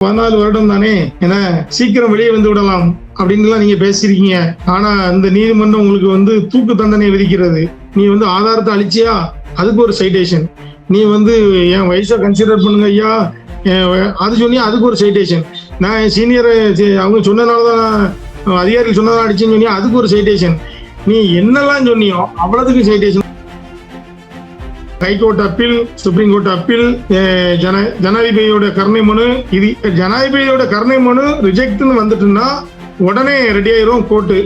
14 வருடம் தானே என சீக்கிரம் வெளியே வந்து விடலாம் அப்படின்லாம் நீங்க பேசிருக்கீங்க. ஆனா இந்த நீதிமன்றம் உங்களுக்கு வந்து தூக்கு தண்டனை விதிக்கிறது. நீ வந்து ஆதாரத்தை அழிச்சியா, அதுக்கு ஒரு சைட்டேஷன். நீ வந்து என் வயசை கன்சிடர் பண்ணுங்க ஐயா, அது சொன்னியா, அதுக்கு ஒரு சைட்டேஷன். நான் என் சீனியர் அவங்க சொன்னதுனாலதான், அதிகாரிகள் சொன்னதான் அடிச்சுன்னு சொன்னியா, அதுக்கு ஒரு சைட்டேஷன். நீ என்னெல்லாம் சொன்னியோ அவ்வளவுக்கு citation. High court appeal, supreme court appeal, ஜனாதிபதியோட கருணை மனு. இது ஜனாதிபதியோட கருணை மனு ரிஜெக்ட்னு வந்துட்டுன்னா உடனே ரெடி ஆயிரும் கோர்ட்டு.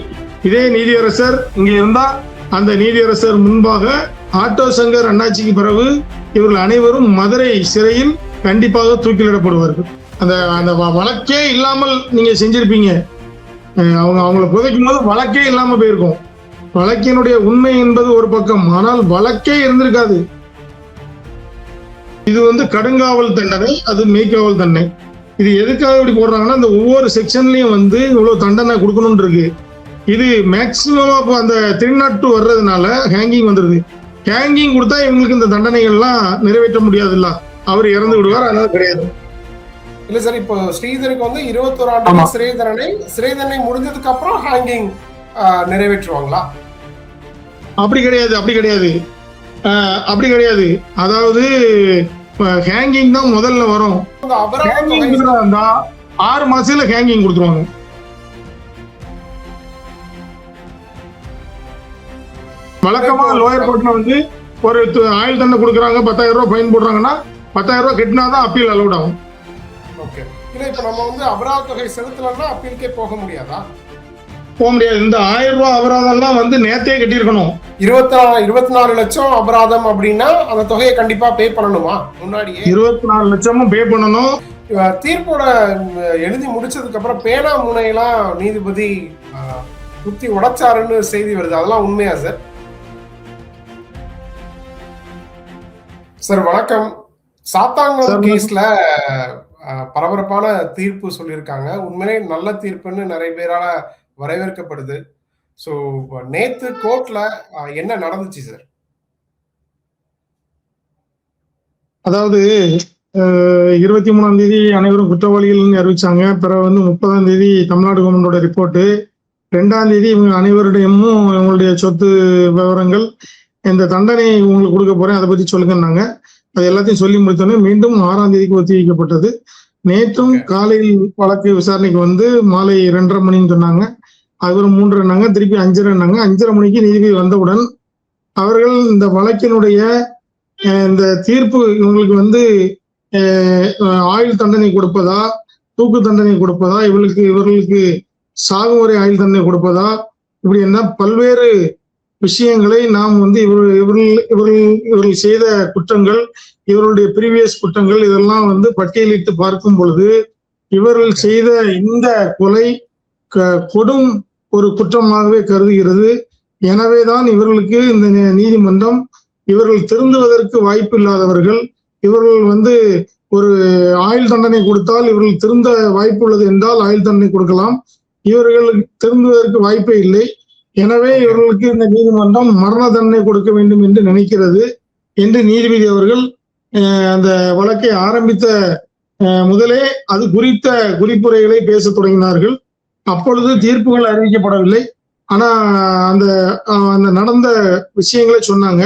இதே நீதியரசர் இங்க இருந்தா அந்த நீதியரசர் முன்பாக ஆட்டோ சங்கர் அண்ணாச்சிக்கு பிறகு இவர்கள் அனைவரும் மதுரை சிறையில் கண்டிப்பாக தூக்கிலிடப்படுவார்கள். அந்த வழக்கே இல்லாமல் நீங்க செஞ்சிருப்பீங்க. அவங்களை புதைக்கும் போது வழக்கே இல்லாம போயிருக்கும். வழக்கினுடைய உண்மை என்பது ஒரு பக்கம், ஆனால் வழக்கே இருந்திருக்காது. இது வந்து கடுங்காவல் தண்டனை, அது மெய்க்காவல் தண்டனை. இது எதுக்காக இப்படி போடுறாங்கன்னா, இந்த ஒவ்வொரு செக்ஷன்லயும் வந்து இவ்வளவு தண்டனை கொடுக்கணும் இருக்கு. இது மேக்சிமம் அந்த 302 வர்றதுனால ஹேங்கிங் வந்துருது. ஹேங்கிங் கொடுத்தா இவங்களுக்கு இந்த தண்டனைகள்லாம் நிறைவேற்ற முடியாது. இல்ல, அவர் இறந்து விடுவார், அதனால கிடையாது. இல்ல சார், இப்போ ஸ்ரீதருக்கு வந்து 21 ஆண்டு சிறை தண்டனை முடிஞ்சதுக்கு அப்புறம் ஹேங்கிங் நிறைவேற்றுவாங்களா? அப்படி கிடையாது. அதாவது ஹேங்கிங் தான் முதல்ல வரும். 6 மாசத்துல ஹேங்கிங் கொடுத்துருவாங்க. வழக்கமா லோயர் கோர்ட்ல வந்து ஒரு ஆயுள் தண்டனை கொடுக்குறாங்க, 10,000 ரூபாய் ஃபைன் போடுறாங்கன்னா 10,000 ரூபாய் கட்டினாதான் அப்பீல் அலௌட் ஆகும். ஓகே. இல்ல, இப்ப நம்ம வந்து அபராத தொகை செலுத்தலன்னா அப்பீலுக்கே போக முடியாதா? போக முடியாது. இந்த 1000 ரூபாய் அபராதம்லாம் வந்து நேத்தே கட்டியிருக்கணும். 24 லட்சம் அபராதம் அப்படின்னா அந்த தொகையை கண்டிப்பா பே பண்ணணுமா? முன்னாடியே 24 லட்சமும் பே பண்ணணும். தீர்ப்போட எழுதி முடிச்சதுக்கு அப்புறம் பேனா முனையெல்லாம் நீதிபதி குத்தி உடைச்சாருன்னு செய்தி வருது, அதெல்லாம் உண்மையா சார்? சார் வணக்கம். சாத்தாங்குளம் கேஸ்ல பரபரப்பான தீர்ப்பு சொல்லியிருக்காங்க. உண்மையிலே நல்ல தீர்ப்புன்னு நிறைய பேரால வரவேற்கப்படுது. சோ நேத்து கோர்ட்ல என்ன நடந்துச்சு சார்? அதாவது 23ஆம் தேதி அனைவரும் குற்றவாளிகள் அறிவிச்சாங்க. பிறகு வந்து 30ஆம் தேதி தமிழ்நாடு கவர்மெண்டோட ரிப்போர்ட்டு, 2ஆம் தேதி இவங்க அனைவருடையமும் இவங்களுடைய சொத்து விவரங்கள், இந்த தண்டனை உங்களுக்கு கொடுக்க போறேன், அதை பத்தி சொல்லுங்கன்னாங்க. அது எல்லாத்தையும் சொல்லி முடித்தோன்னே மீண்டும் 6ஆம் தேதிக்கு ஒத்தி வைக்கப்பட்டது. நேற்றும் காலையில் வழக்கு விசாரணைக்கு வந்து மாலை 2:30 மணின்னு சொன்னாங்க. அதுக்கப்புறம் 3:00 திருப்பி 5:30 5:30 மணிக்கு நீதிபதி வந்தவுடன் அவர்கள் இந்த வழக்கினுடைய இந்த தீர்ப்பு இவங்களுக்கு வந்து ஆயுள் தண்டனை கொடுப்பதா, தூக்கு தண்டனை கொடுப்பதா, இவர்களுக்கு சாகுமுறை ஆயுள் தண்டனை கொடுப்பதா, இப்படி என்ன பல்வேறு விஷயங்களை நாம் வந்து இவர்கள் செய்த குற்றங்கள், இவருடைய ப்ரீவியஸ் குற்றங்கள், இதெல்லாம் வந்து பட்டியலிட்டு பார்க்கும் பொழுது இவர்கள் செய்த இந்த கொலை கொடும் ஒரு குற்றமாகவே கருதுகிறது. எனவேதான் இவர்களுக்கு இந்த நீதிமன்றம், இவர்கள் திருந்துவதற்கு வாய்ப்பு இல்லாதவர்கள், இவர்கள் வந்து ஒரு ஆயுள் தண்டனை கொடுத்தால் இவர்கள் திருந்த வாய்ப்பு உள்ளது என்றால் ஆயுள் தண்டனை கொடுக்கலாம். இவர்களுக்கு திருந்துவதற்கு வாய்ப்பே இல்லை. எனவே இவர்களுக்கு இந்த நீதிமன்றம் மரண தண்டனை கொடுக்க வேண்டும் என்று நினைக்கிறது என்று நீதிபதி அவர்கள் அந்த வழக்கை ஆரம்பித்த முதலே அது குறித்த குறிப்புரைகளை பேச தொடங்கினார்கள். அப்பொழுது தீர்ப்புகள் அறிவிக்கப்படவில்லை. ஆனா அந்த நடந்த விஷயங்களை சொன்னாங்க.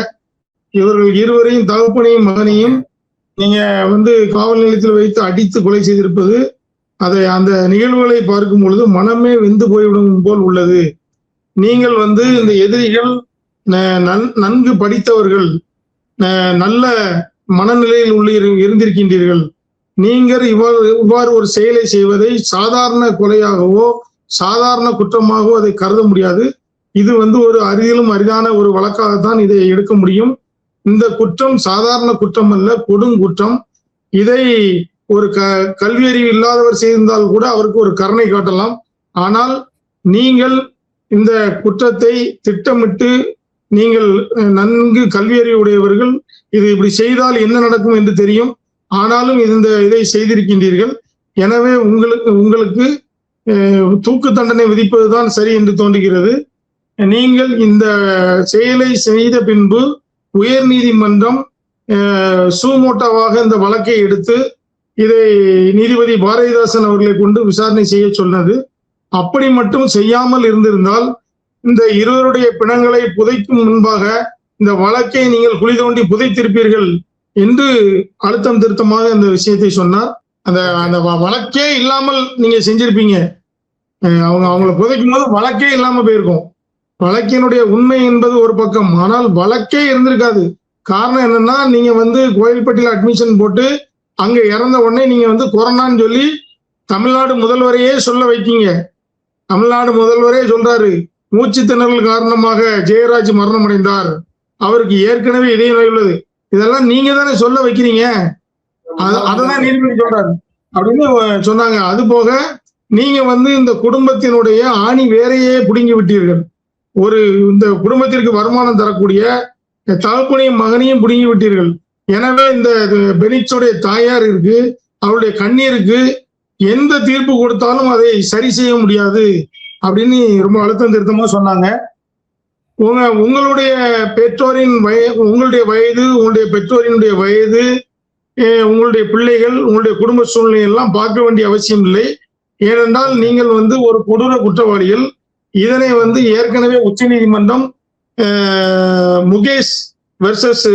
இவர்கள் இருவரையும், தகப்பனையும் மகனையும் நீங்க வந்து காவல் நிலையத்தில் வைத்து அடித்து கொலை செய்திருப்பது, அந்த நிகழ்வுகளை பார்க்கும் பொழுது மனமே வெந்து போய்விடும் போல் உள்ளது. நீங்கள் வந்து இந்த எதிரிகள் நன்கு படித்தவர்கள், நல்ல மனநிலையில் இருந்திருக்கின்றீர்கள். நீங்கள் இவ்வாறு ஒரு செயலை செய்வதை சாதாரண கொலையாகவோ சாதாரண குற்றமாகவோ அதை கருத முடியாது. இது வந்து ஒரு அரிதிலும் அரிதான ஒரு வழக்காகத்தான் இதை எடுக்க முடியும். இந்த குற்றம் சாதாரண குற்றம் அல்ல, கொடுங்குற்றம். இதை ஒரு கல்வியறிவு இல்லாதவர் செய்திருந்தால் கூட அவருக்கு ஒரு கருணை காட்டலாம். ஆனால் நீங்கள் இந்த குற்றத்தை திட்டமிட்டு, நீங்கள் நன்கு கல்வியறிவு உடையவர்கள், இது இப்படி செய்தால் என்ன நடக்கும் என்று தெரியும், ஆனாலும் இதை செய்திருக்கின்றீர்கள். எனவே உங்களுக்கு தூக்கு தண்டனை விதிப்பதுதான் சரி என்று தோன்றுகிறது. நீங்கள் இந்த செயலை செய்த பின்பு உயர் நீதிமன்றம் சூமோட்டோவாக இந்த வழக்கை எடுத்து இதை நீதிபதி பாரதிதாசன் அவர்களை கொண்டு விசாரணை செய்ய சொன்னது. அப்படி மட்டும் செய்யாமல் இருந்திருந்தால் இந்த இருவருடைய பிணங்களை புதைக்கும் முன்பாக இந்த வழக்கை நீங்கள் குழி தோண்டி புதைத்திருப்பீர்கள் என்று அழுத்தம் திருத்தமாக அந்த விஷயத்தை சொன்னார். அந்த வழக்கே இல்லாமல் நீங்க செஞ்சிருப்பீங்க. அவங்கள புதைக்கும் போது வழக்கே இல்லாம போயிருக்கும். வழக்கினுடைய உண்மை என்பது ஒரு பக்கம், ஆனால் வழக்கே இருந்திருக்காது. காரணம் என்னன்னா, நீங்க கோயில்பட்டியில அட்மிஷன் போட்டு அங்க இறந்த உடனே நீங்க கொரோனான்னு சொல்லி தமிழ்நாடு முதல்வரையே சொல்ல வைக்கீங்க. தமிழ்நாடு முதல்வரே சொல்றாரு, மூச்சு திணறல் காரணமாக ஜெயராஜ் மரணம் அடைந்தார், அவருக்கு ஏற்கனவே இதய நோய் உள்ளது. இதெல்லாம் நீங்க தானே சொல்ல வைக்கிறீங்க. அததான் நீதிபதி சொல்றாரு அப்படின்னு சொன்னாங்க. அது போக நீங்க இந்த குடும்பத்தினுடைய ஆணி வேறையே புடுங்கி விட்டீர்கள். இந்த குடும்பத்திற்கு வருமானம் தரக்கூடிய தகப்பனையும் மகனையும் புடுங்கி விட்டீர்கள். எனவே இந்த பெனிக்ஸோடைய தாயார் இருக்கு, அவருடைய கண்ணீருக்கு எந்த தீர்ப்பு கொடுத்தாலும் அதை சரி செய்ய முடியாது அப்படின்னு ரொம்ப அழுத்தம் திருத்தமா சொன்னாங்க. உங்களுடைய பெற்றோரின் உங்களுடைய வயது, உங்களுடைய பெற்றோரினுடைய வயது, உங்களுடைய பிள்ளைகள், உங்களுடைய குடும்ப சூழ்நிலை எல்லாம் பார்க்க வேண்டிய அவசியம் இல்லை. ஏனென்றால் நீங்கள் ஒரு கொடூர குற்றவாளிகள். இதனை ஏற்கனவே உச்ச நீதிமன்றம் முகேஷ் வெர்சஸ்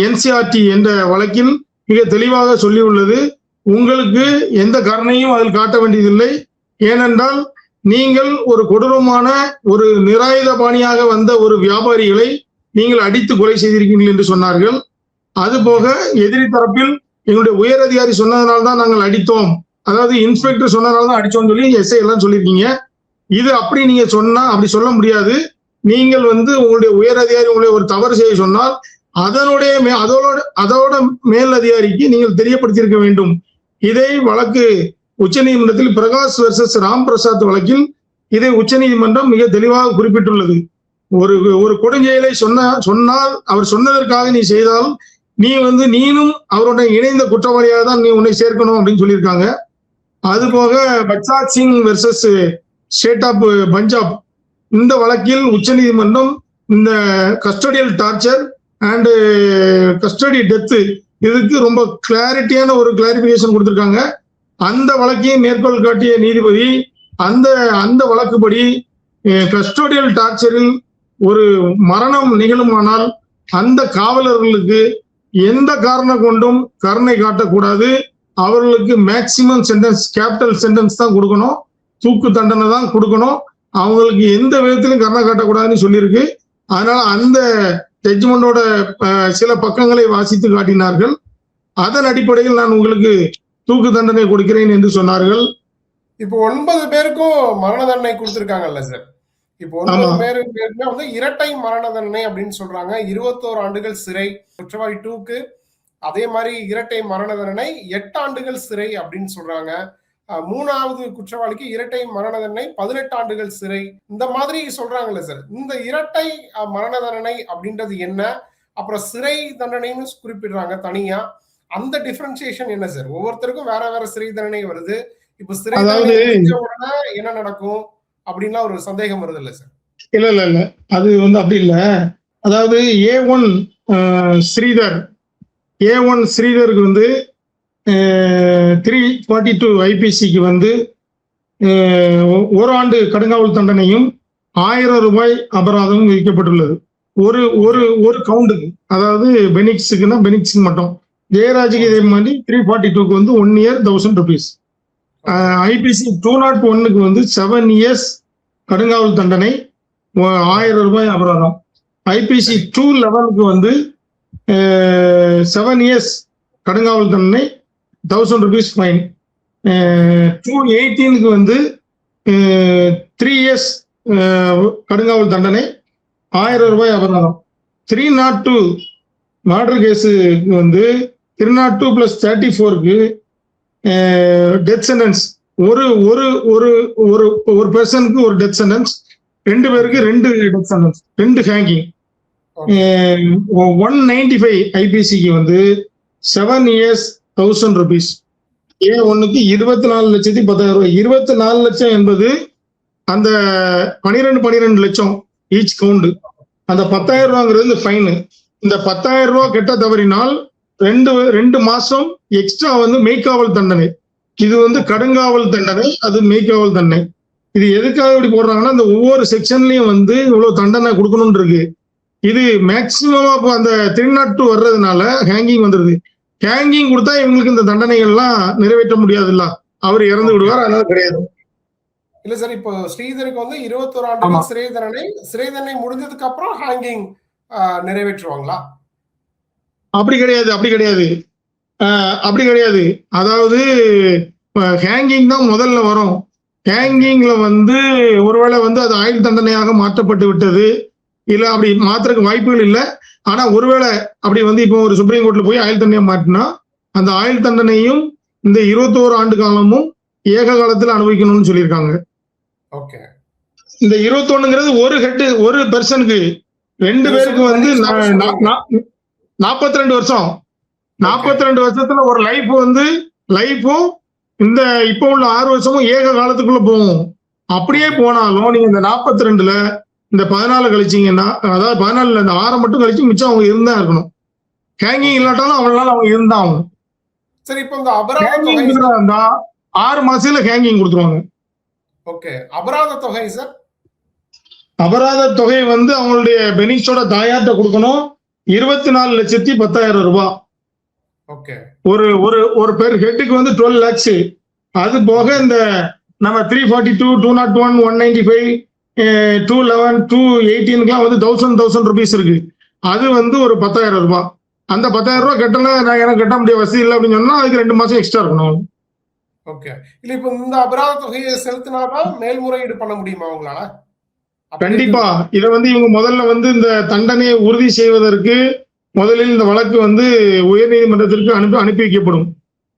என்சிஆர்டி என்ற வழக்கில் மிக தெளிவாக சொல்லியுள்ளது. உங்களுக்கு எந்த கருணையும் அதில் காட்ட வேண்டியதில்லை. ஏனென்றால் நீங்கள் ஒரு கொடூரமான ஒரு நிராயுதபாணியாக வந்த ஒரு வியாபாரிகளை நீங்கள் அடித்து கொலை செய்திருக்கீர்கள் என்று சொன்னார்கள். அதுபோக எதிரி தரப்பில் எங்களுடைய உயர் அதிகாரி சொன்னதனால்தான் நாங்கள் அடித்தோம், அதாவது இன்ஸ்பெக்டர் சொன்னதுனால தான் சொல்லி எஸ்ஐ எல்லாம் சொல்லியிருக்கீங்க. இது அப்படி நீங்க அப்படி சொல்ல முடியாது. நீங்கள் உங்களுடைய உயர் அதிகாரி உங்களை ஒரு தவறு செய்ய சொன்னால் அதோட மேல் அதிகாரிக்கு நீங்கள் தெரியப்படுத்தியிருக்க வேண்டும். இதை வழக்கு உச்ச நீதிமன்றத்தில் பிரகாஷ் வெர்சஸ் ராம் பிரசாத் வழக்கில் இதை உச்ச நீதிமன்றம் மிக தெளிவாக குறிப்பிட்டுள்ளது. ஒரு கொடுஞ்செயலை சொன்னால் அவர் சொன்னதற்காக நீ செய்தால் நீ நீனும் அவருடைய இணைந்த குற்றவாளியாக தான் நீ உன்னை சேர்க்கணும் அப்படின்னு சொல்லியிருக்காங்க. அதுபோக பச்சாத் Singh versus state of Punjab இந்த வழக்கில் உச்ச நீதிமன்றம் இந்த custodial torture and custody death இதுக்கு ரொம்ப கிளாரிட்டியான ஒரு கிளாரிபிகேஷன் கொடுத்திருக்காங்க. அந்த வழக்கையும் மேற்கோள் காட்டிய நீதிபதி அந்த வழக்குப்படி கஸ்டோடியல் டார்ச்சரில் ஒரு மரணம் நிகழுமானால் அந்த காவலர்களுக்கு எந்த காரணம் கொண்டும் கருணை காட்டக்கூடாது. அவர்களுக்கு மேக்சிமம் சென்டென்ஸ், கேபிட்டல் சென்டென்ஸ் தான் கொடுக்கணும், தூக்கு தண்டனை தான் கொடுக்கணும். அவங்களுக்கு எந்த விதத்திலும் கருணை காட்டக்கூடாதுன்னு சொல்லியிருக்கு. அதனால அந்த ஜட்ஜ்மெண்டோட சில பக்கங்களை வாசித்து காட்டினார்கள். அதன் அடிப்படையில் நான் உங்களுக்கு தூக்கு தண்டனை கொடுக்கிறேன் என்று சொன்னார்கள். இப்போ 9 பேருக்கும் மரண தண்டனை கொடுத்திருக்காங்கல்ல சார்? இப்போ 9 பேருக்குமே இரட்டை மரண தண்டனை அப்படின்னு சொல்றாங்க. 21 ஆண்டுகள் சிறை குற்றவாளி 2க்கு, அதே மாதிரி இரட்டை மரண தண்டனை 8 ஆண்டுகள் சிறை அப்படின்னு சொல்றாங்க. 3வது குற்றவாளிக்கு இரட்டை மரண தண்டனை 18 ஆண்டுகள் சிறை, இந்த மாதிரி சொல்றாங்கல்ல சார்? இந்த இரட்டை மரண தண்டனை அப்படின்றது என்ன? அப்புறம் சிறை தண்டனைன்னு குறிப்பிடுறாங்க தனியா. அந்த டிஃபரன்சியேஷன் என்ன சார்? ஒவ்வொருத்தருக்கும் வேற வேற சிறை தண்டனை வருது. இப்ப சிறை தண்டனை உடனே என்ன நடக்கும் அப்படின்னா ஒரு சந்தேகம் வருது இல்ல சார்? இல்ல அது அப்படி இல்ல. அதாவது A1 ஸ்ரீதருக்கு 342 ஐபிசிக்கு 1 ஆண்டு கடுங்காவல் தண்டனையும் 1000 ரூபாய் அபராதமும் விதிக்கப்பட்டுள்ளது ஒரு கவுண்டுக்கு. அதாவது பெனிக்ஸுக்குன்னா பெனிக்ஸுக்கு மட்டும். ஜெயராஜுக்கு இதே மாதிரி 342க்கு 1 year 1000 rupees. ஐபிசி 201க்கு 7 years கடுங்காவல் தண்டனை, 1000 ரூபாய் அபராதம். ஐபிசி 211க்கு 7 years கடுங்காவல் தண்டனை, 1000 rupees ஃபைன். 218க்கு 3 years கடுங்காவல் தண்டனை, 1000 ரூபாய் அபராதம். 302 மர்டர் கேஸுக்கு 302 + 34க்கு டெத் சென்டென்ஸ். ஒரு பர்சனுக்கு ஒரு டெத் சென்டென்ஸ், 2 பேருக்கு 2 death sentence, 2 hanging. 195 ஐபிசிக்கு 7 years 1000 rupees. A1க்கு 24,10,000. 24 லட்சம் என்பது அந்த 12 லட்சம் ஈச் கவுண்ட். அந்த 10,000 ரூபாங்கிறது ஃபைனு. இந்த 10,000 ரூபாய் கெட்ட தவறினால் ரெண்டு மாசம் எக்ஸ்ட்ரா வந்து மெய்க்காவல் தண்டனை. இது வந்து கடுங்காவல் தண்டனை, அது மெய்க்காவல் தண்டனை. இது எதுக்காக இப்படி போடுறாங்கன்னா, இந்த ஒவ்வொரு செக்ஷன்லயும் வந்து இவ்வளவு தண்டனை கொடுக்கணும்னு இருக்கு. இது மேக்சிமமா இப்போ அந்த 302 வர்றதுனால ஹேங்கிங் வந்துருது. ஹேங்கிங் கொடுத்தா இவங்களுக்கு இந்த தண்டனைகள்லாம் நிறைவேற்ற முடியாதுல்ல, அவர் இறந்து விடுவார், அதனால கிடையாது. இல்ல சார், இப்போ ஸ்ரீதருக்கு வந்து 21 ஆண்டுகள் சிறை தண்டனை முடிஞ்சதுக்கு அப்புறம் ஹேங்கிங் நிறைவேற்றுவாங்களா? அப்படி கிடையாது. அதாவது ஹேங்கிங் தான் முதல்ல வரும். ஹேங்கிங்ல வந்து ஒருவேளை வந்து அது ஆயுள் தண்டனையாக மாற்றப்பட்டு விட்டது, இல்ல அப்படி மாத்துறதுக்கு வாய்ப்புகள் இல்லை. ஆனா ஒருவேளை அப்படி வந்து இப்போ ஒரு சுப்ரீம் கோர்ட்ல போய் ஆயுள் தண்டனையை மாற்றினா அந்த ஆயுள் தண்டனையும் இந்த 21 ஆண்டு காலமும் ஏக காலத்துல அனுபவிக்கணும்னு சொல்லியிருக்காங்க. இந்த 21ங்கிறது ஒரு பெர்சனுக்கு, 2 பேருக்கு வந்து 42 வருஷம். 42 வருஷத்துல ஒரு லைஃபும் இந்த இப்போ உள்ள 6 வருஷமும் ஏக காலத்துக்குள்ள போகும். அப்படியே போனாலும் நீங்க இந்த 42ல இந்த 14 கழிச்சீங்கன்னா, அதாவது 14 இந்த 6 மட்டும் கழிச்சு மிச்சம் அவங்க இருந்தா இருக்கணும். ஹேங்கிங் இல்லாட்டாலும் அவங்களால அவங்க இருந்தா ஆகும். சரி, இப்போ இந்த அபராதம் 6 மாசத்துல ஹேங்கிங் கொடுத்துருவாங்க. அபராத தொகை சார்? அபராத தொகை வந்து அவங்களுடைய பெனிக்ஸோட தாயார்ட்ட கொடுக்கணும். 24,10,000 ரூபாய். ஒரு பேர் ஹெட்டுக்கு வந்து 12 lakhs. அது போக இந்த நம்ம 342, 201, 195, 211, 218 வந்து 1000 rupees இருக்கு. அது வந்து ஒரு 10,000 ரூபாய். அந்த 10,000 ரூபாய் கட்டல, நான் எனக்கு கட்ட முடிய வசதி இல்லை அப்படின்னு சொன்னா அதுக்கு 2 மாசம் எக்ஸ்ட்ரா இருக்கணும். இல்ல இப்ப இந்த அபராத தொகையை செலுத்தினாதான் மேல்முறையீடு பண்ண முடியுமா உங்களால? கண்டிப்பா. இதை வந்து இவங்க முதல்ல வந்து இந்த தண்டனையை உறுதி செய்வதற்கு முதலில் இந்த வழக்கு வந்து உயர் நீதிமன்றத்திற்கு அனுப்பி வைக்கப்படும்.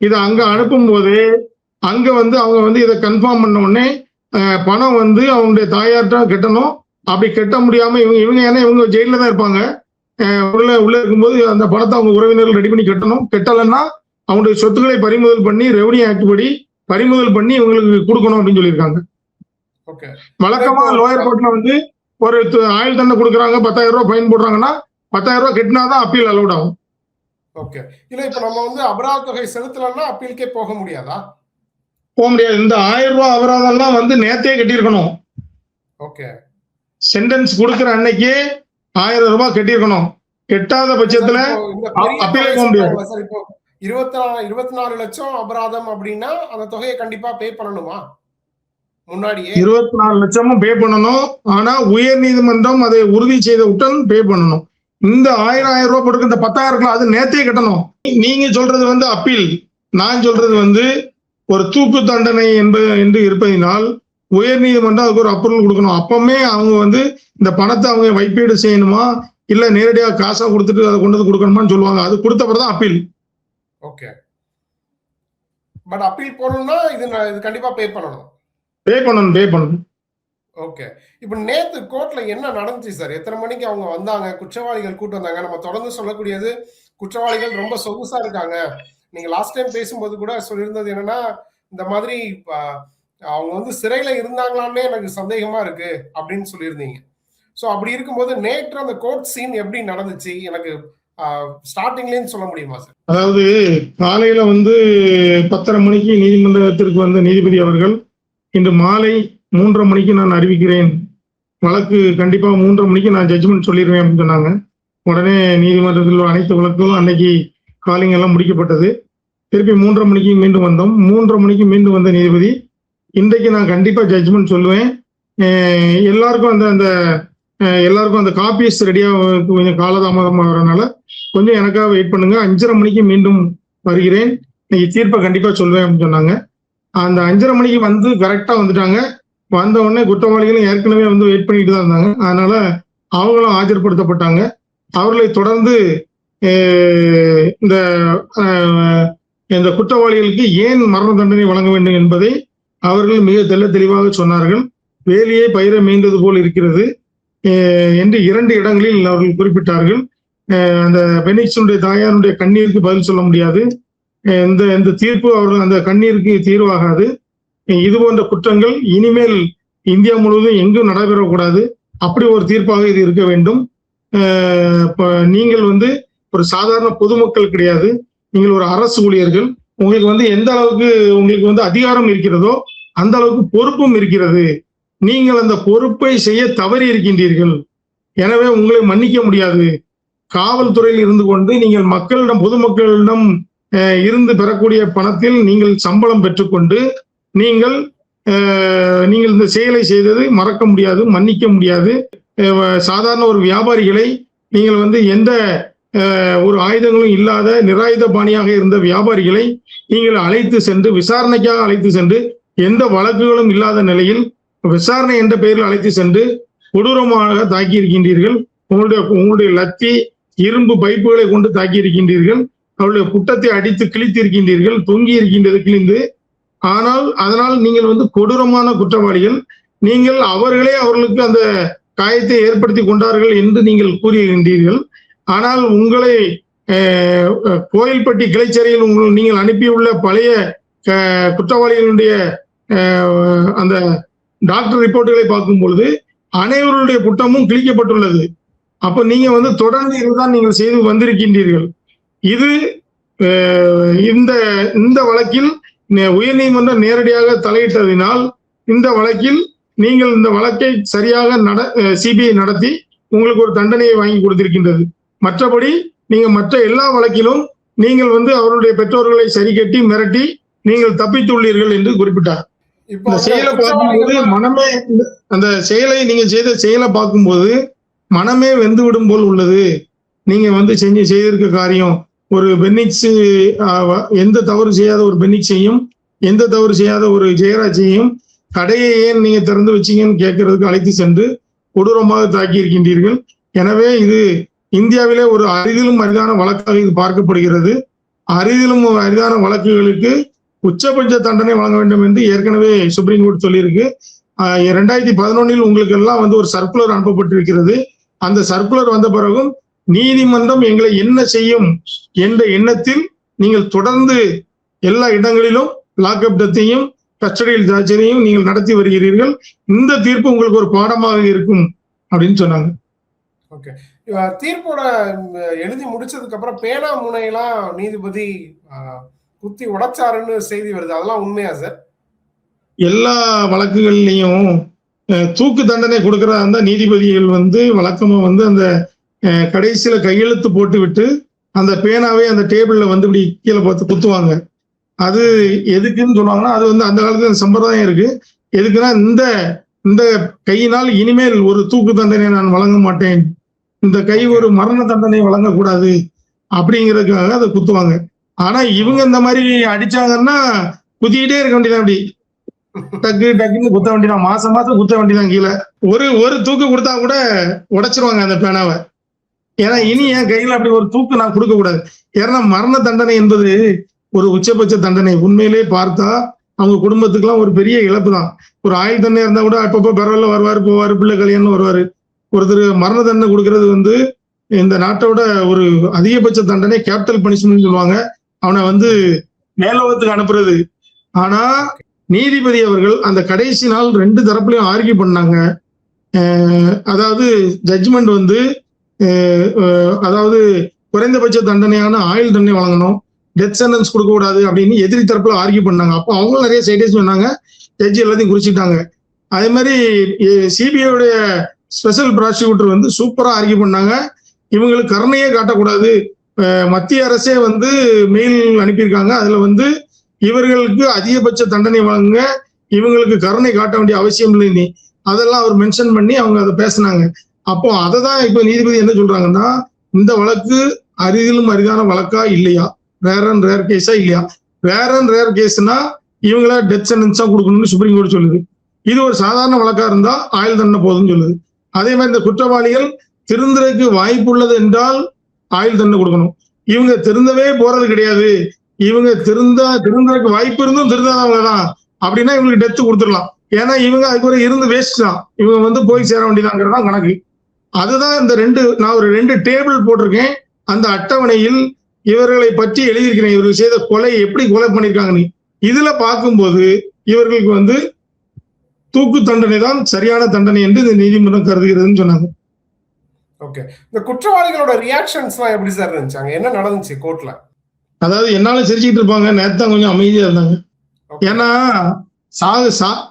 இதை அங்க அனுப்பும் போது அங்க வந்து அவங்க வந்து இதை கன்ஃபார்ம் பண்ண உடனே பணம் வந்து அவங்களுடைய தாயார்ட்ட கட்டணும். அப்படி கட்ட முடியாம இவங்க ஏன்னா இவங்க ஜெயில தான் இருப்பாங்க, உள்ள இருக்கும்போது அந்த பணத்தை அவங்க உறவினர்கள் ரெடி பண்ணி கட்டணும். கட்டலைன்னா அவங்களுடைய சொத்துக்களை பறிமுதல் பண்ணி ரெவன்யூ ஆக்ட் படி பறிமுதல் பண்ணி இவங்களுக்கு கொடுக்கணும் அப்படின்னு சொல்லியிருக்காங்க. வழக்கமா லோயர் கோர்ட்ல வந்து ஒரு ஆயுள் தண்டனை கொடுக்குறாங்க, 10,000 ரூபாய் ஃபைன் போடுறாங்கன்னா 10,000 ரூபாய் கட்டினாதான் அப்பீல் அலௌட் ஆகும். இல்ல இப்ப நம்ம வந்து அபராத தொகை செலுத்தலன்னா அப்பீலுக்கே போக முடியாதா? போக முடியாது. இந்த 1000 ரூபாய் அபராதம் எல்லாம் வந்து நேத்தே கட்டியிருக்கணும். சென்டென்ஸ் கொடுக்குற அன்னைக்கே 1000 ரூபாய் கட்டியிருக்கணும். கெட்டாத பட்சத்துல அப்பீலே போக முடியாது. 24 லட்சம் அபராதம் அப்படின்னா அந்த தொகையை கண்டிப்பா பே பண்ணணுமா? முன்னாடியே 24 லட்சமும் பே பண்ணணும். ஆனா உயர் நீதிமன்றம் அதை உறுதி செய்தவுடன் பே பண்ணணும். இந்த 1000 ரூபாய் போட்டு இந்த 10,000 அது நேத்தே கட்டணும். நீங்க சொல்றது வந்து அப்பீல், நான் சொல்றது வந்து ஒரு தூக்கு தண்டனை என்று இருப்பதினால் உயர் நீதிமன்றம் அதுக்கு ஒரு அப்ரூவல் கொடுக்கணும். அப்பவுமே அவங்க வந்து இந்த பணத்தை அவங்க வைப்பீடு செய்யணுமா இல்ல நேரடியாக காசா கொடுத்துட்டு அதை கொண்டு வந்து கொடுக்கணுமான்னு சொல்லுவாங்க. அது கொடுத்த பிறகுதான் அப்பீல். பட் அப்பீல் போடணும்னா இது கண்டிப்பா பே பண்ணணும். பே பண்ணணும். இப்ப நேத்து கோர்ட்ல என்ன நடந்துச்சு சார்? எத்தனை மணிக்கு அவங்க வந்தாங்க? குற்றவாளிகள் கூட்டு வந்தாங்க? நம்ம தொடர்ந்து சொல்லக்கூடியது குற்றவாளிகள் ரொம்ப சொகுசா இருக்காங்க. நீங்க லாஸ்ட் டைம் பேசும்போது கூட சொல்லியிருந்தது என்னன்னா, இந்த மாதிரி அவங்க வந்து சிறையில இருந்தாங்களான்னே எனக்கு சந்தேகமா இருக்கு அப்படின்னு சொல்லியிருந்தீங்க. சோ அப்படி இருக்கும்போது நேற்று அந்த கோர்ட் சீன் எப்படி நடந்துச்சு எனக்கு ஸ்டார்டிங்லேன்னு சொல்ல முடியுமா சார்? அதாவது காலையில வந்து 10:30 மணிக்கு நீதிமன்றத்திற்கு வந்த நீதிபதி அவர்கள் இன்று மாலை 3:30 மணிக்கு நான் அறிவிக்கிறேன், வழக்கு கண்டிப்பா 3:30 மணிக்கு நான் ஜட்ஜ்மெண்ட் சொல்லிடுவேன் அப்படின்னு சொன்னாங்க. உடனே நீதிமன்றத்தில் அனைத்து வழக்குகளும் அன்னைக்கு காலிங் எல்லாம் முடிக்கப்பட்டது. திருப்பி 3:30 மணிக்கு மீண்டும் வந்தோம். 3:30 மணிக்கு மீண்டும் வந்த நீதிபதி, இன்றைக்கு நான் கண்டிப்பா ஜட்ஜ்மெண்ட் சொல்லுவேன், எல்லாருக்கும் அந்த காப்பீஸ் ரெடியா கொஞ்சம் காலதாமதமாக வரனால கொஞ்சம் எனக்காக வெயிட் பண்ணுங்க, 5:30 மணிக்கு மீண்டும் வருகிறேன், இன்னைக்கு தீர்ப்பை கண்டிப்பா சொல்லுவேன் அப்படின்னு சொன்னாங்க. அந்த 5:30 மணிக்கு வந்து கரெக்டா வந்துட்டாங்க. வந்த உடனே குற்றவாளிகளும் ஏற்கனவே வந்து வெயிட் பண்ணிட்டு தான் இருந்தாங்க. அதனால அவங்களும் ஆஜர்படுத்தப்பட்டாங்க. அவர்களை தொடர்ந்து இந்த குற்றவாளிகளுக்கு ஏன் மரண தண்டனை வழங்க வேண்டும் என்பதை அவர்கள் மிக தெளிவாக சொன்னார்கள். வேலியே பயிரை மேய்ந்தது போல் இருக்கிறது என்று 2 இடங்களில் அவர்கள் குறிப்பிட்டார்கள். அந்த பெனிக்ஸுடைய தாயாருடைய கண்ணீருக்கு பதில் சொல்ல முடியாது. இந்த தீர்ப்பு அவர்கள் அந்த கண்ணீருக்கு தீர்வாகாது. இது போன்ற குற்றங்கள் இனிமேல் இந்தியா முழுவதும் எங்கும் நடைபெறக்கூடாது. அப்படி ஒரு தீர்ப்பாக இது இருக்க வேண்டும். நீங்கள் வந்து ஒரு சாதாரண பொதுமக்கள் கிடையாது. நீங்கள் ஒரு அரசு ஊழியர்கள். உங்களுக்கு வந்து எந்த அளவுக்கு உங்களுக்கு வந்து அதிகாரம் இருக்கிறதோ அந்த அளவுக்கு பொறுப்பும் இருக்கிறது. நீங்கள் அந்த பொறுப்பை செய்ய தவறி இருக்கின்றீர்கள். எனவே உங்களை மன்னிக்க முடியாது. காவல்துறையில் இருந்து கொண்டு நீங்கள் மக்களிடம் பொதுமக்களிடம் இருந்து பெறக்கூடிய பணத்தில் நீங்கள் சம்பளம் பெற்றுக்கொண்டு நீங்கள் இந்த செயலை செய்தது மறக்க முடியாது, மன்னிக்க முடியாது. சாதாரண ஒரு வியாபாரிகளை நீங்கள் வந்து எந்த ஒரு ஆயுதங்களும் இல்லாத நிராயுத பாணியாக இருந்த வியாபாரிகளை நீங்கள் அழைத்து சென்று விசாரணைக்காக அழைத்து சென்று எந்த வழக்குகளும் இல்லாத நிலையில் விசாரணை என்ற பெயரில் அழைத்து சென்று கொடூரமாக தாக்கி இருக்கின்றீர்கள். உங்களுடைய லத்தி இரும்பு பைப்புகளை கொண்டு தாக்கி இருக்கின்றீர்கள். அவருடைய புட்டத்தை அடித்து கிழித்து இருக்கின்றீர்கள். தொங்கி இருக்கின்றது கிழிந்து. ஆனால் அதனால் நீங்கள் வந்து கொடூரமான குற்றவாளிகள். நீங்கள் அவர்களுக்கு அந்த காயத்தை ஏற்படுத்தி கொண்டார்கள் என்று நீங்கள் கூறுகின்றீர்கள். ஆனால் உங்களை கோயில்பட்டி கிளைச்சறையில் நீங்கள் அனுப்பியுள்ள பழைய குற்றவாளிகளுடைய அந்த டாக்டர் ரிப்போர்ட்டுகளை பார்க்கும் பொழுது அனைவருடைய புட்டமும் கிழிக்கப்பட்டுள்ளது. அப்ப நீங்க வந்து தொடர்ந்து இதுதான் நீங்கள் செய்து வந்திருக்கின்றீர்கள். இது இந்த வழக்கில் உயர்நீதிமன்றம் நேரடியாக தலையிட்டதினால் இந்த வழக்கில் நீங்கள் இந்த வழக்கை சரியாக சிபிஐ நடத்தி உங்களுக்கு ஒரு தண்டனையை வாங்கி கொடுத்திருக்கின்றது. மற்றபடி நீங்க மற்ற எல்லா வழக்கிலும் நீங்கள் வந்து அவருடைய பெற்றோர்களை சரி கட்டி மிரட்டி நீங்கள் தப்பித்துள்ளீர்கள் என்று குறிப்பிட்டார். இந்த செயலை பார்க்கும்போது மனமே அந்த செயலை நீங்க செய்த செயலை பார்க்கும்போது மனமே வெந்து விடும் போல் உள்ளது. நீங்க வந்து செய்திருக்க காரியம் ஒரு பென்னிக்ஸ் எந்த தவறு செய்யாத ஒரு பென்னிக்ஸையும் எந்த தவறு செய்யாத ஒரு ஜெயராஜையும் கடையை ஏன் நீங்க திறந்து வச்சீங்கன்னு கேட்கறதுக்கு அழைத்து சென்று கொடூரமாக தாக்கி இருக்கின்றீர்கள். எனவே இது இந்தியாவிலே ஒரு அரிதிலும் அரிதான வழக்காக இது பார்க்கப்படுகிறது. அரிதிலும் அரிதான வழக்குகளுக்கு உச்சபட்ச தண்டனை வழங்க வேண்டும் என்று ஏற்கனவே சுப்ரீம் கோர்ட் சொல்லியிருக்கு. 2011 உங்களுக்கு எல்லாம் வந்து ஒரு சர்க்குலர் அனுப்பப்பட்டிருக்கிறது. அந்த சர்க்குலர் வந்த பிறகும் நீதிமன்றம் எங்களை என்ன செய்யும் என்ற எண்ணத்தில் நீங்கள் தொடர்ந்து எல்லா இடங்களிலும் லாக்அப் டெத்தையும் கஸ்டடியல் டார்ச்சரையும் நீங்கள் நடத்தி வருகிறீர்கள். இந்த தீர்ப்பு உங்களுக்கு ஒரு பாடமாக இருக்கும் அப்படின்னு சொன்னாங்க. ஓகே, தீர்ப்போட எழுதி முடிச்சதுக்கு அப்புறம் பேனா முனையெல்லாம் நீதிபதி குத்தி உடைச்சாருன்னு செய்தி வருது. அதெல்லாம் உண்மையா சார்? எல்லா வழக்குகள்லையும் தூக்கு தண்டனை கொடுக்கறதா இருந்தா நீதிபதிகள் வந்து வழக்கமா வந்து அந்த கடைசியில கையெழுத்து போட்டு விட்டு அந்த பேனாவே அந்த டேபிள்ல வந்து இப்படி கீழே பார்த்து குத்துவாங்க. அது எதுக்குன்னு சொல்லுவாங்கன்னா அது வந்து அந்த காலத்துல சம்பிரதாயம் இருக்கு. எதுக்குன்னா இந்த கையினால் இனிமேல் ஒரு தூக்கு தண்டனை நான் வழங்க மாட்டேன், இந்த கை ஒரு மரண தண்டனை வழங்கக்கூடாது அப்படிங்கிறதுக்காக அதை குத்துவாங்க. ஆனா இவங்க இந்த மாதிரி அடிச்சாங்கன்னா குத்திக்கிட்டே இருக்க வேண்டியதான். அப்படி டக்குன்னு குத்த வேண்டியதான், மாசம் குத்த வேண்டியதான். கீழே ஒரு தூக்கு கொடுத்தா கூட உடைச்சிருவாங்க அந்த பேனாவை. ஏன்னா இனி என் கையில அப்படி ஒரு தூக்கு நான் கொடுக்க கூடாது. ஏன்னா மரண தண்டனை என்பது ஒரு உச்சபட்ச தண்டனை. உண்மையிலே பார்த்தா அவங்க குடும்பத்துக்குலாம் ஒரு பெரிய இழப்பு தான். ஒரு ஆயுள் தண்டனை இருந்தா கூட அப்பப்போ பரவாயில்ல வருவாரு போவாரு, பிள்ளை கல்யாணம் வருவாரு. ஒருத்தர் மரண தண்டனை கொடுக்கறது வந்து இந்த நாட்டோட ஒரு அதிகபட்ச தண்டனை கேபிட்டல் பனிஷ்மெண்ட் சொல்லுவாங்க. அவனை வந்து மேலோகத்துக்கு அனுப்புறது. ஆனா நீதிபதி அவர்கள் அந்த கடைசி நாள் 2 தரப்புலையும் ஆர்கியூ பண்ணாங்க. அதாவது ஜட்ஜ்மெண்ட் வந்து அதாவது குறைந்தபட்ச தண்டனையான ஆயுள் தண்டனை வழங்கணும், டெத் சென்டென்ஸ் கொடுக்க கூடாது அப்படின்னு எதிரி தரப்புல ஆர்கியூ பண்ணாங்க. அப்போ அவங்களும் நிறைய சைடேஜ் பண்ணாங்க, ஜட்ஜி எல்லாத்தையும் குறிச்சிட்டாங்க. அதே மாதிரி சிபிஐடைய ஸ்பெஷல் ப்ராசிக்யூட்டர் வந்து சூப்பரா ஆர்கியூ பண்ணாங்க. இவங்களுக்கு கருணையே காட்டக்கூடாது, மத்திய அரசே வந்து மெயில் அனுப்பியிருக்காங்க, அதுல வந்து இவர்களுக்கு அதிகபட்ச தண்டனை வழங்க இவங்களுக்கு கருணை காட்ட வேண்டிய அவசியம் இல்லை, நீ அதெல்லாம் அவர் மென்ஷன் பண்ணி அவங்க அதை பேசினாங்க. அப்போ அதை தான் இப்ப நீதிபதி என்ன சொல்றாங்கன்னா, இந்த வழக்கு அரிதிலும் அரிதான வழக்கா இல்லையா, ரேர் அண்ட் ரேர் கேஸா இல்லையா. ரேர் அண்ட் ரேர் கேஸ்னா இவங்கள டெத் சென்டென்ஸா கொடுக்கணும்னு சுப்ரீம் கோர்ட் சொல்லுது. இது ஒரு சாதாரண வழக்கா இருந்தா ஆயுள் தண்டனை போதும்னு சொல்லுது. அதே மாதிரி இந்த குற்றவாளிகள் திருந்துறதுக்கு வாய்ப்பு உள்ளது என்றால் ஆயுள் தண்டனை கொடுக்கணும். இவங்க திருந்தவே போறது கிடையாது, இவங்க திருந்தறதுக்கு வாய்ப்பு இருந்தும் திருந்தாதவங்க தான் அப்படின்னா இவங்களுக்கு டெத்து கொடுத்துடலாம். ஏன்னா இவங்க அதுக்கு இருந்து வேஸ்ட் தான், இவங்க வந்து போய் சேர வேண்டியதாங்கிறதா கணக்கு. அதுதான் இந்த நான் ஒரு 2 டேபிள் போட்டிருக்கேன். அந்த அட்டவணையில் இவர்களை பற்றி எழுதியிருக்கிறேன், இவர்கள் செய்த கொலை எப்படி கொலை பண்ணியிருக்காங்கன்னு. இதுல பார்க்கும்போது இவர்களுக்கு வந்து தூக்கு தண்டனை தான் சரியான தண்டனை என்று இந்த நீதிமன்றம் கருதுகிறதுன்னு சொன்னாங்க. ஓகே. இந்த குற்றவாளிகளோட ரியாக்ஷன்ஸ்லாம் எப்படி சார் இருந்துச்சு? அங்க என்ன நடந்துச்சு கோர்ட்ல? அதாவது என்னால சிரிச்சுக்கிட்டு இருப்பாங்க. நேத்து தான் கொஞ்சம் அமைதியா இருந்தாங்க. ஓகே. ஏன்னா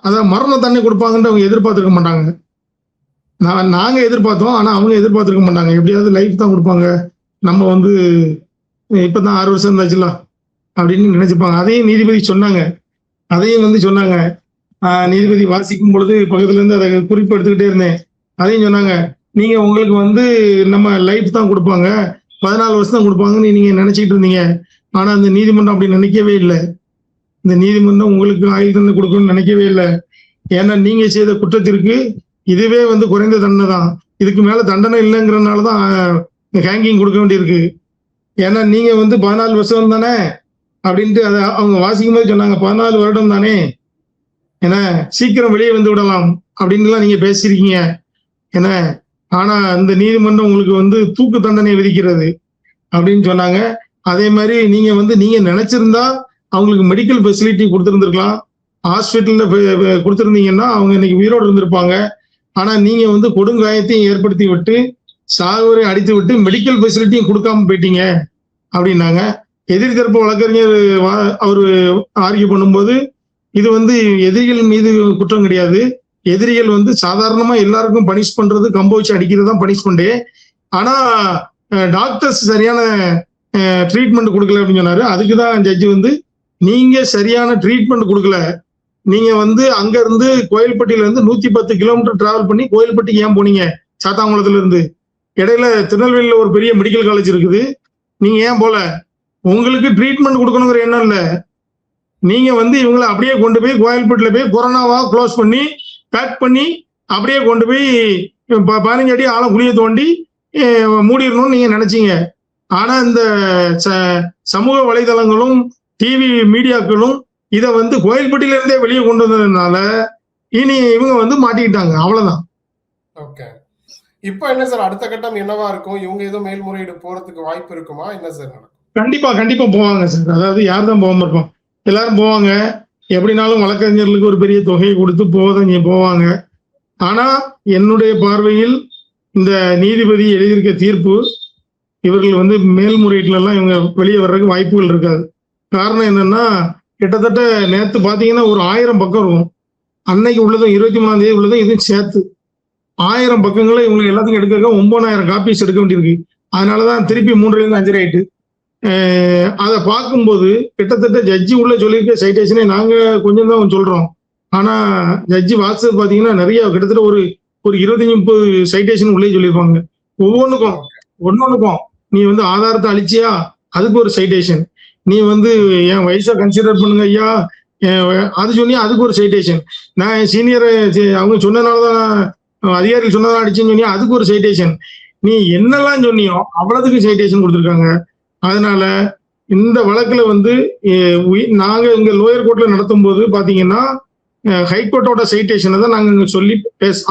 அதாவது மரண தண்டனை கொடுப்பாங்கன்னு அவங்க எதிர்பார்த்திருக்க மாட்டாங்க. நாங்க எதிர்பார்த்தோம். ஆனா அவங்க எதிர்பார்த்திருக்க மாட்டாங்க. எப்படியாவது லைஃப் தான் கொடுப்பாங்க. நம்ம வந்து இப்பதான் 6 வருஷம் இருந்தாச்சுல அப்படின்னு நினைச்சுப்பாங்க. அதையும் நீதிபதி சொன்னாங்க. சொன்னாங்க. நீதிபதி வாசிக்கும் பொழுது பக்கத்துல இருந்து அதை குறிப்பு எடுத்துக்கிட்டே இருந்தேன். அதையும் சொன்னாங்க. நீங்க உங்களுக்கு வந்து நம்ம லைஃப் தான் கொடுப்பாங்க, 14 வருஷம் தான் கொடுப்பாங்கன்னு நீங்க நினைச்சிட்டு இருந்தீங்க. ஆனா அந்த நீதிமன்றம் அப்படி நினைக்கவே இல்லை. இந்த நீதிமன்றம் உங்களுக்கு ஆயுள் தண்டனை கொடுக்கணும்னு நினைக்கவே இல்லை. ஏன்னா நீங்க செய்த குற்றத்திற்கு இதுவே வந்து குறைந்த தண்டனை தான். இதுக்கு மேல தண்டனை இல்லைங்கிறதுனாலதான் ஹேங்கிங் கொடுக்க வேண்டியிருக்கு. ஏன்னா நீங்க வந்து 14 வருஷம் தானே அப்படின்ட்டு அதை அவங்க வாசிக்கும் போது சொன்னாங்க. 14 வருடம் தானே, ஏன்னா சீக்கிரம் வெளியே வந்து விடலாம் அப்படின்லாம் நீங்க பேசியிருக்கீங்க. ஏன்னா ஆனா இந்த நீதிமன்றம் உங்களுக்கு வந்து தூக்கு தண்டனை விதிக்கிறது அப்படின்னு சொன்னாங்க. அதே மாதிரி நீங்க நினைச்சிருந்தா அவங்களுக்கு மெடிக்கல் ஃபெசிலிட்டி கொடுத்துருந்துருக்கலாம். ஹாஸ்பிட்டல்ல கொடுத்துருந்தீங்கன்னா அவங்க இன்னைக்கு உயிரோடு இருந்திருப்பாங்க. ஆனா நீங்க வந்து கொடுங்காயத்தையும் ஏற்படுத்தி விட்டு சாகுவரை அடித்து விட்டு மெடிக்கல் ஃபெசிலிட்டியும் கொடுக்காம போயிட்டீங்க அப்படின்னாங்க. எதிரி தரப்பு வழக்கறிஞர் அவரு ஆர்கியூ பண்ணும்போது இது வந்து எதிரிகள் மீது குற்றம் கிடையாது. எதிரிகள் வந்து சாதாரணமா எல்லாருக்கும் பனிஷ் பண்றது, கம்ப வச்சு அடிக்கிறது தான் பனிஷ்மெண்ட். ஆனா டாக்டர்ஸ் சரியான ட்ரீட்மெண்ட் கொடுக்கல அப்படின்னு சொன்னாரு. அதுக்குதான் ஜட்ஜி வந்து நீங்க சரியான ட்ரீட்மெண்ட் கொடுக்கல. நீங்க வந்து அங்க இருந்து கோயில்பட்டியில இருந்து 110 கிலோமீட்டர் டிராவல் பண்ணி கோயில்பட்டிக்கு ஏன் போனீங்க? சாத்தாங்குளத்துல இருந்து. இடையில திருநெல்வேலியில ஒரு பெரிய மெடிக்கல் காலேஜ் இருக்குது, நீங்க ஏன் போல? உங்களுக்கு ட்ரீட்மெண்ட் கொடுக்கணுங்கிற எண்ணம் இல்ல. நீங்க வந்து இவங்களை அப்படியே கொண்டு போய் கோயில்பட்டியில போய் கொரோனாவா க்ளோஸ் பண்ணி பேக் பண்ணி அப்படியே கொண்டு போய் 15 அடி ஆழம் குழிய தோண்டி மூடிடணும்னு நீங்க நினைச்சீங்க. ஆனா இந்த சமூக வலைதளங்களும் டிவி மீடியாக்களும் இதை வந்து கோயில்பட்டியில இருந்தே வெளியே கொண்டு வந்ததுனால இனி இவங்க வந்து மாட்டிக்கிட்டாங்க. அவ்வளவுதான். ஓகே. இப்போ என்ன சார் அடுத்த கட்டம் என்னவா இருக்கும்? இவங்க ஏதோ மேல்முறையீடு போறதுக்கு வாய்ப்பு இருக்குமா? என்ன சார் நடக்கும்? கண்டிப்பா போவாங்க சார். அதாவது யார் தான் போகாம இருப்போம்? எல்லாரும் போவாங்க. எப்படினாலும் வழக்கறிஞர்களுக்கு ஒரு பெரிய தொகையை கொடுத்து போவாங்க. ஆனா என்னுடைய பார்வையில் இந்த நீதிபதி எழுதியிருக்க தீர்ப்பு இவர்கள் வந்து மேல்முறையீட்டுல எல்லாம் இவங்க வெளியே வர்றதுக்கு வாய்ப்புகள் இருக்காது. காரணம் என்னன்னா, கிட்டத்தட்ட நேற்று பாத்தீங்கன்னா ஒரு 1000 பக்கம் இருக்கும். அன்னைக்கு உள்ளதும் 23ஆம் தேதி உள்ளதும் இதுவும் சேர்த்து 1000 பக்கங்களை இவங்களுக்கு எல்லாத்துக்கும் எடுக்க 9000 காப்பீஸ் எடுக்க வேண்டியிருக்கு. அதனாலதான் திருப்பி 3லேருந்து 5 ஆயிட்டு. அதை பார்க்கும்போது கிட்டத்தட்ட ஜட்ஜி உள்ள சொல்லியிருக்க சைட்டேஷனே நாங்க கொஞ்சம் தான் சொல்றோம். ஆனா ஜட்ஜி வாட்ஸ்அப் பாத்தீங்கன்னா நிறைய கிட்டத்தட்ட ஒரு 25-30 சைட்டேஷன் உள்ளே சொல்லியிருப்பாங்க. ஒன்னொன்னுக்கும் நீ வந்து ஆதாரத்தை அழிச்சியா, அதுக்கு ஒரு சைட்டேஷன். நீ வந்து என் வயசா கன்சிடர் பண்ணுங்க ஐயா, அது சொன்னியா, அதுக்கு ஒரு சைட்டேஷன். நான் என் சீனியரை அவங்க சொன்னதுனாலதான் அதிகாரிகள் சொன்னதான் அடிச்சுன்னு சொன்னியா, அதுக்கு ஒரு சைட்டேஷன். நீ என்னெல்லாம் சொன்னியோ அவ்வளவுக்கு சைட்டேஷன் கொடுத்துருக்காங்க. அதனால இந்த வழக்குல வந்து நாங்க இங்க லோயர் கோர்ட்ல நடத்தும் போது பாத்தீங்கன்னா ஹைகோர்ட்டோட சைட்டேஷனை தான் நாங்க இங்க சொல்லி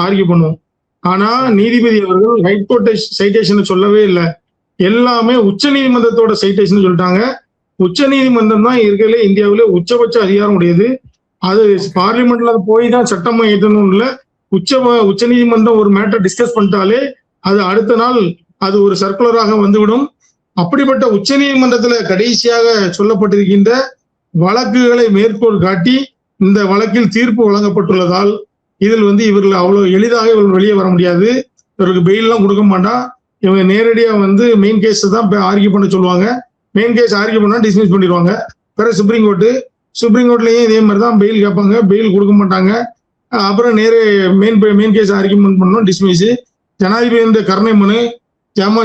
ஆர்கியூ பண்ணுவோம். ஆனா நீதிபதி அவர்கள் ஹைகோர்ட் சைட்டேஷனை சொல்லவே இல்லை. எல்லாமே உச்ச நீதிமன்றத்தோட சைட்டேஷன் சொல்லிட்டாங்க. உச்ச நீதிமன்றம் தான் இருக்கிறதுல இந்தியாவிலே உச்சபட்ச அதிகாரம் உடையது. அது பார்லிமெண்ட்ல போய் தான் சட்டம் ஏற்றணும் இல்லை. உச்ச நீதிமன்றம் ஒரு மேட்டர் டிஸ்கஸ் பண்ணிட்டாலே அது அடுத்த நாள் அது ஒரு சர்க்குலராக வந்துவிடும். அப்படிப்பட்ட உச்ச நீதிமன்றத்துல கடைசியாக சொல்லப்பட்டிருக்கின்ற வழக்குகளை மேற்கோள் காட்டி இந்த வழக்கில் தீர்ப்பு வழங்கப்பட்டுள்ளதால் இதில் வந்து இவர்கள் அவ்வளவு எளிதாக இவர்கள் வெளியே வர முடியாது. இவருக்கு பெயில் எல்லாம் கொடுக்க மாட்டா. இவங்க நேரடியா வந்து மெயின் கேஸ் தான் ஆர்கியூ பண்ண சொல்லுவாங்க. மெயின் கேஸ் ஆர்கியூ பண்ணா டிஸ்மிஸ் பண்ணிடுவாங்க. பிறகு சுப்ரீம் கோர்ட்லயும் இதே மாதிரி தான் பெயில் கேட்பாங்க, பெயில் கொடுக்க மாட்டாங்க. அப்புறம் மெயின் கேஸ் ஆர்கியூமெண்ட் பண்ணணும், டிஸ்மிஸ். ஜனாதிபதியுடைய கருணை மனு,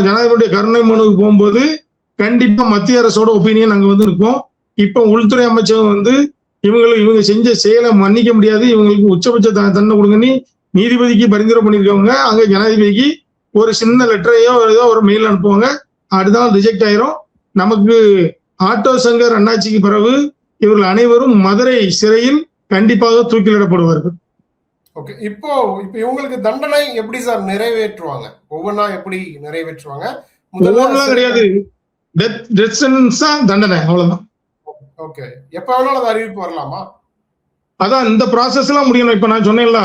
ஜனாதிபதியுடைய கருணை மனுவுக்கு போகும்போது கண்டிப்பா மத்திய அரசோட ஒப்பீனியன் அங்க வந்து இருக்கும். இப்ப உள்துறை அமைச்சர் வந்து இவங்க செஞ்ச செயலை மன்னிக்க முடியாது, இவங்களுக்கு உச்சபட்ச தண்டனை கொடுங்கன்னு நீதிபதிக்கு பரிந்துரை பண்ணிருக்கவங்க அங்க ஜனாதிபதிக்கு ஒரு சின்ன லெட்டரையோ ஏதோ ஒரு மெயில் அனுப்புவாங்க. அடுத்த ரிஜெக்ட் ஆயிரும். நமக்கு ஆட்டோ சங்கர் அண்ணாச்சிக்கு பிறகு இவர்கள் அனைவரும் மதுரை சிறையில் கண்டிப்பாக தூக்கிலிடப்படுவார்கள். ஓகே. இப்போ இவங்களுக்கு தண்டனை எப்படி சார் நிறைவேற்றுவாங்க? ஒவ்வொன்றா எப்படி நிறைவேற்றுவாங்க? ஒவ்வொன்றும் கிடையாது, டெத் சென்டென்ஸ் தான் தண்டனை, அவ்வளவுதான். ஓகே. எப்ப வேணாலும் அது அறிவிப்பு வரலாமா? அதான் இந்த ப்ராசஸ் எல்லாம் முடியணும். இப்ப நான் சொன்னேன்ல,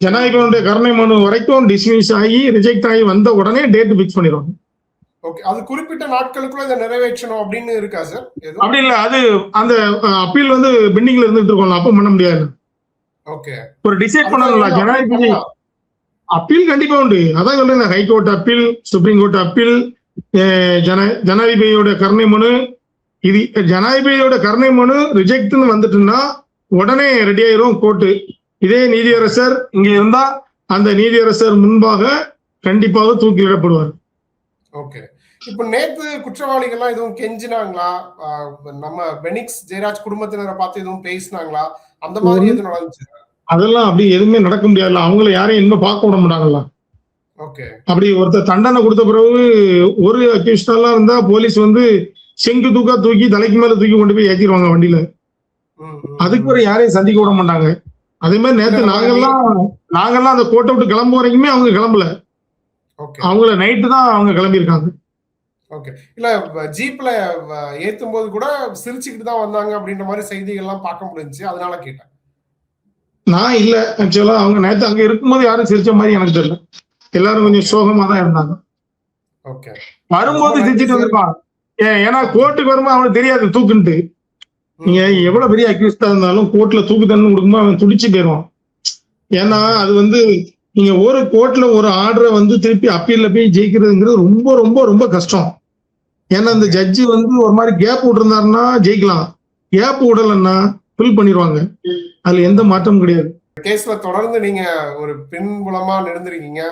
ஜனாதிபதியுடைய கருணை மனு வரைக்கும் டிஸ்மிஸ் ஆகி ரிஜெக்ட் ஆகி வந்த உடனே டேட் பிக்ஸ் பண்ணிடுவாங்க. ஓகே, அது குறிப்பிட்ட நாட்களுக்குள்ள இதை நிறைவேற்றணும் அப்படின்னு இருக்கா சார்? அப்படி இல்ல, அது அந்த அப்பீல் வந்து பெண்டிங்ல இருந்துட்டு இருக்கோம்ல, அப்ப பண்ண முடியாது. ஓகே, ஒரு டிசைட் பண்ணணும்ல ஜனாதிபதி. அப்பீல் கண்டிப்பா உண்டு. அதான் சொல்றேன், high court appeal, supreme court appeal, ஜனாதிபதியோட கருணை மனு. இது ஜனாதிபதியோட கருணை மனு ரிஜெக்ட்னு வந்துட்டுன்னா உடனே ரெடி ஆயிரும் கோர்ட்டு. இதே நீதியரசர் இங்க இருந்தா அந்த நீதியரசர் முன்பாக கண்டிப்பாக தூக்கிலிடப்படுவார். ஓகே, இப்ப நேத்து குற்றவாளிகள்லாம் எதுவும் கெஞ்சினாங்களா? நம்ம பெனிக்ஸ் ஜெயராஜ் குடும்பத்தினரை பார்த்து எதுவும் பேசினாங்களா? அந்த மாதிரி எதுவும் நடந்துச்சு? அதெல்லாம் அப்படி எதுவுமே நடக்க முடியாதுல்ல. அவங்கள யாரையும் இன்னும் பார்க்க விட மாட்டாங்கல்ல. ஓகே, அப்படி ஒருத்தர் தண்டனை கொடுத்த பிறகு ஒரு அக்யூஸ்டெல்லாம் இருந்தா போலீஸ் வந்து செங்கு தூக்கா தூக்கி தலைக்கு மேல தூக்கி கொண்டு போய் ஏற்றிடுவாங்க வண்டியில. அதுக்கு ஒரு யாரையும் சந்திக்க விட மாட்டாங்க. அதே மாதிரி நேத்து நாங்கெல்லாம் அந்த கோட்டை விட்டு கிளம்ப வரைக்குமே அவங்க கிளம்பல. அவங்கள நைட்டு தான் அவங்க கிளம்பியிருக்காங்க. ஓகே, இல்ல ஜீப்ல ஏத்தும் போது கூட சிரிச்சுக்கிட்டு தான் வந்தாங்க அப்படின்ற மாதிரி செய்திகள்லாம் பார்க்க முடிஞ்சுச்சு, அதனால கேட்டேன். நான் இல்ல, ஆக்சுவலா அவங்க நேத்து அங்க இருக்கும்போது யாரும் சிரிச்ச மாதிரி எனக்கு தெரியல. எல்லாரும் கொஞ்சம் சோகமா தான் இருந்தாங்க. ஓகே, வரும்போது சிரிச்சுட்டு வந்திருப்பான். ஏன்னா கோர்ட்டுக்கு வரும்போது அவனுக்கு தெரியாது தூக்குன்ட்டு. நீங்க எவ்வளவு பெரிய அக்யூஸ்டா இருந்தாலும் கோர்ட்ல தூக்கு தண்டனை கொடுக்கும்போது அவன் துடிச்சு போயிடுவான். ஏன்னா அது வந்து நீங்க ஒரு கோர்ட்ல ஒரு ஆர்டரை வந்து திருப்பி அப்பீல்ல போய் ஜெயிக்கிறதுங்கிறது ரொம்ப ரொம்ப ரொம்ப கஷ்டம். ஏன்னா அந்த ஜட்ஜி வந்து ஒரு மாதிரி கேப் விட்டுருந்தாருன்னா ஜெயிக்கலாம், கேப் விடலன்னா ஃபில் பண்ணிடுவாங்க. அதுல எந்த மாற்றமும் கிடையாது. கேஸ்ல தொடர்ந்து நீங்க ஒரு பின்புலமா இருந்திருக்கீங்க,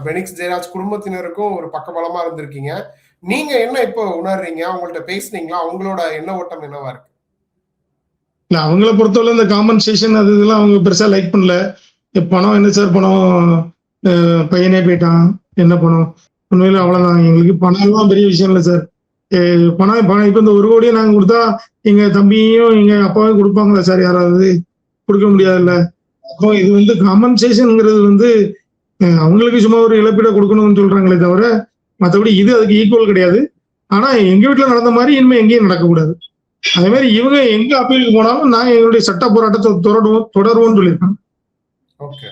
பெனிக்ஸ் ஜெயராஜ் குடும்பத்தினருக்கும் ஒரு பக்கபலமா இருந்திருக்கீங்க. நீங்க என்ன இப்போ உணர்றீங்க? அவங்கள்ட்ட பேசுனீங்களா? அவங்களோட எண்ண ஓட்டம் என்னவா இருக்கு? இல்ல, அவங்கள பொறுத்தவரை இந்த காம்பன்சேஷன் அது இதெல்லாம் அவங்க பெருசா லைக் பண்ணல. பணம் என்ன சார் பணம், பையனே போயிட்டான், என்ன பணம், உண்மையில அவ்வளவுதான். எங்களுக்கு பணம் எல்லாம் பெரிய விஷயம் இல்லை சார். பணம் இப்ப இந்த 1 கோடியை நாங்க கொடுத்தா எங்க தம்பியும் எங்க அப்பாவையும் கொடுப்பாங்களா சார்? யாராவது கொடுக்க முடியாதுல்ல. அப்போ இது வந்து காம்பன்சேஷன்ங்கிறது வந்து அவங்களுக்கு சும்மா ஒரு இழப்பீடை கொடுக்கணும்னு சொல்றாங்களே தவிர மற்றபடி இது அதுக்கு ஈக்குவல் கிடையாது. ஆனா எங்க வீட்டுல நடந்த மாதிரி இனிமே எங்கேயும் நடக்கக்கூடாது. அதே மாதிரி இவங்க எங்க அப்பீலுக்கு போனாலும் நாங்க எங்களுடைய சட்ட போராட்டத்தை தொடருவோம்னு சொல்லியிருக்காங்க. ஓகே.